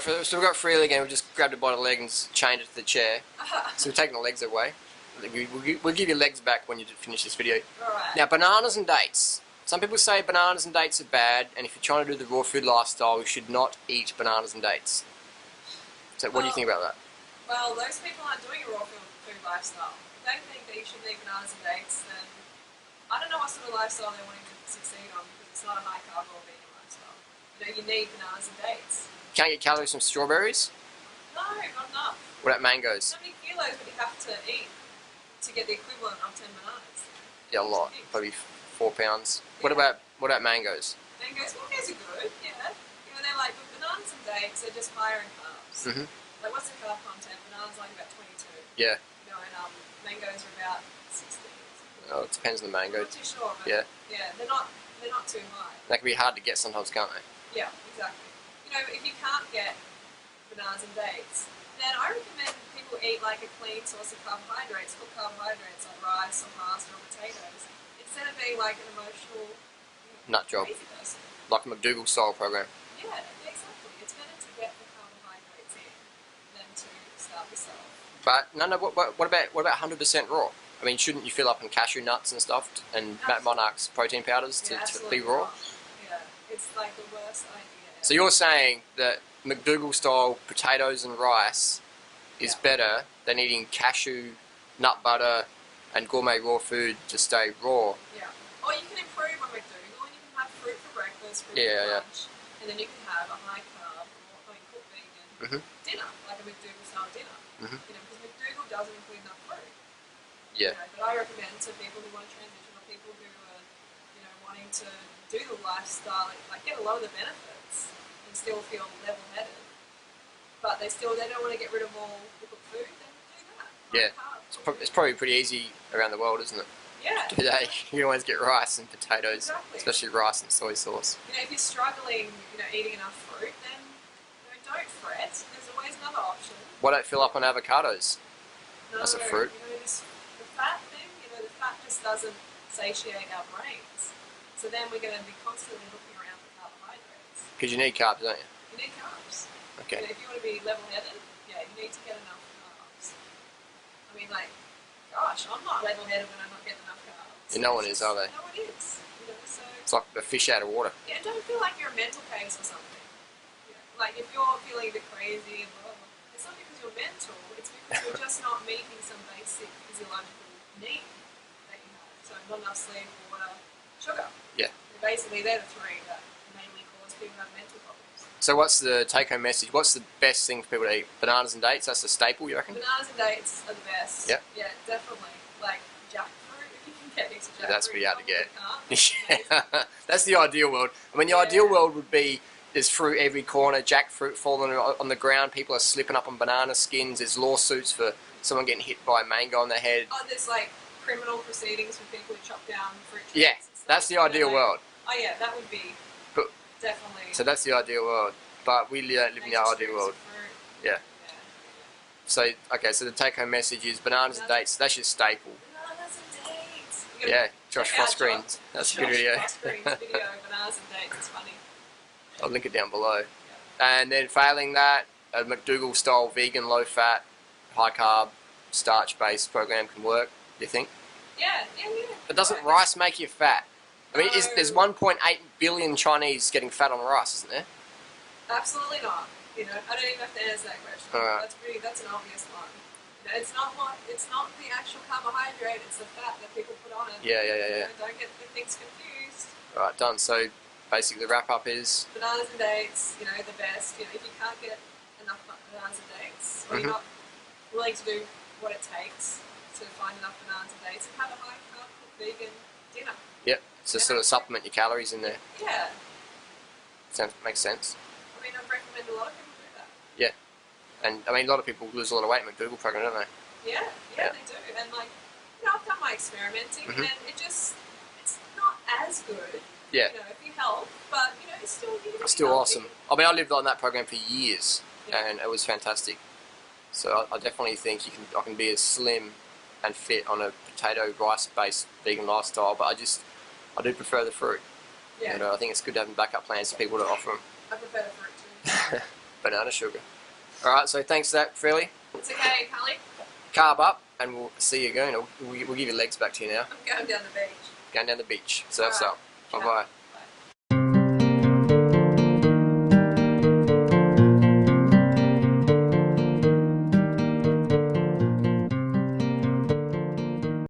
Alright, so we've got Freelee Can. We just grabbed it by the leg and chained it to the chair. So we're taking the legs away. We'll give you legs back when you finish this video. Alright. Now, bananas and dates. Some people say bananas and dates are bad, and if you're trying to do the raw food lifestyle, you should not eat bananas and dates. So what do you think about that? Well, those people aren't doing a raw food lifestyle. If they think that you should eat bananas and dates, then I don't know what sort of lifestyle they're wanting to succeed on, because it's not a high carb or vegan lifestyle. You know, you need bananas and dates. Can't get calories from strawberries? No, not enough. What about mangoes? How many kilos would you have to eat to get the equivalent of 10 bananas? Yeah, a lot. Probably 4 pounds. Yeah. What about mangoes? Mangoes are good, yeah. You know, they're like, but bananas and dates are just higher in carbs. Mm-hmm. Like, what's the carb content? Bananas like about 22. Yeah. You know, and mangoes are about 60. Oh, it depends on the mango. I'm not too sure, but yeah, they're not too high. That can be hard to get sometimes, can't they? Yeah, exactly. You know, if you can't get bananas and dates, then I recommend people eat like a clean source of carbohydrates, full carbohydrates like rice or pasta or potatoes, instead of being like an emotional nut job, crazy person. like a McDougall style program. Yeah, exactly. It's better to get the carbohydrates in than to starve yourself. But no, what about 100% raw? I mean, shouldn't you fill up on cashew nuts and stuff and Matt Monarch's protein powders to be raw? Not. Yeah, it's like the worst idea ever. So you're saying that McDougall style potatoes and rice is better than eating cashew, nut butter, and gourmet raw food to stay raw? Yeah. Or you can improve on McDougall and you can have fruit for breakfast, fruit for lunch, and then you can have a high carb or cooked vegan dinner, like a McDougall style dinner. You know, because McDougall doesn't include enough fruit. Yeah. You know, but I recommend to people who want to transition or people who are, you know, wanting to do the lifestyle, like get a lot of the benefits and still feel level-headed, but they don't want to get rid of all the cooked food, then do that. Yeah. It's probably pretty easy around the world, isn't it? Yeah. Do they? You always get rice and potatoes, Exactly. especially rice and soy sauce. You know, if you're struggling, you know, eating enough fruit, then don't fret. There's always another option. Why don't fill up on avocados? No, That's a fruit. You know, the fat thing, you know, the fat just doesn't satiate our brains. So then we're going to be constantly looking around for carbohydrates. Because you need carbs, don't you? You need carbs. Okay. You know, if you want to be level-headed, yeah, you need to get enough carbs. I mean, like, gosh, I'm not level-headed when I'm not getting enough carbs. Yeah, no one is, are they? No one is. You know, so it's like a fish out of water. yeah, don't feel like you're a mental case or something. You know, like if you're feeling a bit crazy and blah, blah, blah, it's not because you're mental. It's because you're just not meeting some basic physiological need that you have. So not enough sleep, water, sugar. Yeah. And basically, they're the three that mainly cause people to have mental problems. So what's the take-home message? What's the best thing for people to eat? Bananas and dates? That's the staple, you reckon? Bananas and dates are the best. Yep. Yeah, definitely. Like jackfruit, if you can get into jackfruit. Yeah, that's pretty hard to get. Yeah. That's the ideal world. I mean, the ideal world would be there's fruit every corner, jackfruit falling on the ground, people are slipping up on banana skins, there's lawsuits for someone getting hit by a mango on their head. Oh, there's like criminal proceedings for people who chop down fruit trees. Yeah, and stuff. that's the ideal world. Oh yeah, that would be But, definitely. so that's the ideal world. But we live in the ideal world. Yeah. So, okay, so the take-home message is bananas and dates, that's your staple. Bananas and dates. Yeah, Josh Frostgreen. That's a good video. Josh Frostgreen's video, bananas and dates, it's funny. I'll link it down below. Yeah. And then failing that, a McDougall style vegan, low fat, high carb, starch based program can work, do you think? Yeah. But doesn't rice make you fat? I mean, No. there's 1.8 billion Chinese getting fat on rice, isn't there? Absolutely not. You know, I don't even have to answer that question. Alright. That's an obvious one. You know, it's not the actual carbohydrate, it's the fat that people put on it. Yeah. You know, don't get the things confused. Alright, done. So basically the wrap up is Bananas and dates, you know, the best. You know, if you can't get enough bananas and dates, or you're not willing to do what it takes to find enough bananas and dates, have a high carb vegan dinner. yep, to sort of supplement your calories in there. Yeah. Makes sense. I mean, I recommend a lot of people do that. Yeah. And I mean, a lot of people lose a lot of weight in the McDougall program, don't they? Yeah, they do. And like, you know, I've done my experimenting, and it's not as good. Yeah. You know, if you help, but you know, it's still It's still awesome. I mean, I lived on that program for years, Yeah. and it was fantastic. So I definitely think I can be as slim and fit on a potato rice based vegan lifestyle, but I do prefer the fruit. Yeah. And I think it's good to have backup plans for people to offer them. I prefer the fruit too. banana sugar. Alright, so thanks for that, Freelee. It's okay, Carly. Carb up, and we'll see you again. We'll give your legs back to you now. I'm going down the beach. Going down the beach. Surf's Alright. up. Bye-bye.